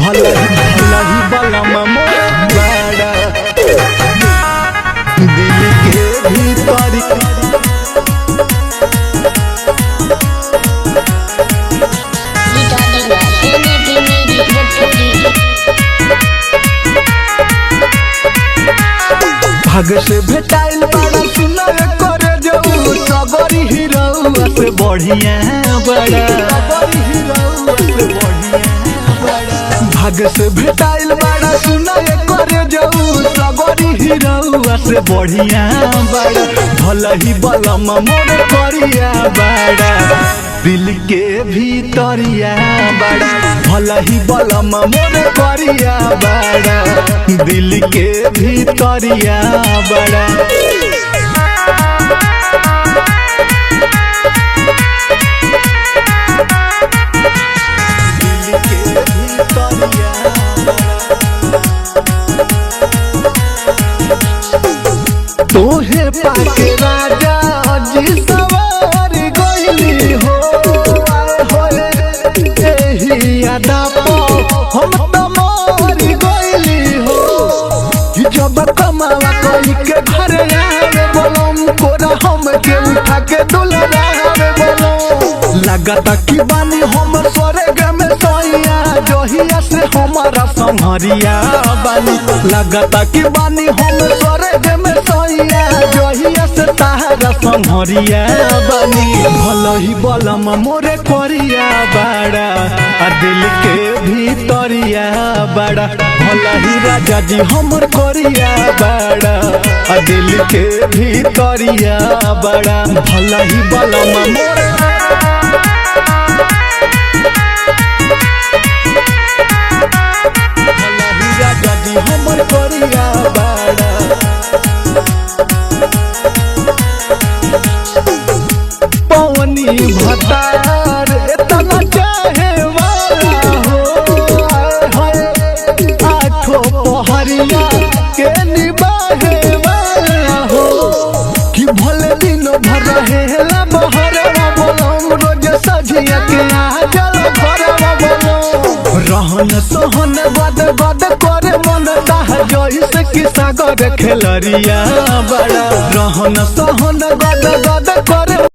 भला ही बलम मोर बड़ा दिल के भीतर भाग से भेटाइल बड़ा सुनर करे जाऊ सबरी हीरोआ से बढ़िया बड़ा भाग से भेटाइल बड़ा सुनर करे जाऊ सबरी हीरोआ से बढ़िया बड़ा भला ही बलम मोर करिया बड़ा दिल के भीतरिया बड़ा भला ही बलम मोर करिया बड़ा दिल के भीतरिया बड़ा दिल के भीतरिया तोहे पाके राजा जी सवार गइली हो यादा हम तो मर गइली हो जब कमावा कोई के घर आवे बोलम कोरा हम के उठा के दुलरावे बोलम लगता कि बानी हम स्वर्ग में सोइया जहिया से हमारा संहरिया बानी लगता कि बानी हम स्वर्ग में सोइया जहिया से तारा संहरिया बानी भला ही बलम मोरे करिया बड़ा आ दिल के भीतरिया बड़ा भला ही राजा जी हमर करिया बड़ा आ दिल के भीतरिया बड़ा भला ही बलम मोरे भला ही राजा जी हमर करिया बड़ा पवनी भतार इतना चाहे वाला हो आठों पहरिया के निबाहे वाला हो कि भले दिन भर रहेला बहरवा बोलम रोज सझिया के आ जल भरवा बोलम रहन सहन बद बद करे मन दाह जइसे कि सागर खेलरिया बड़ा रहन सहन बद बद करे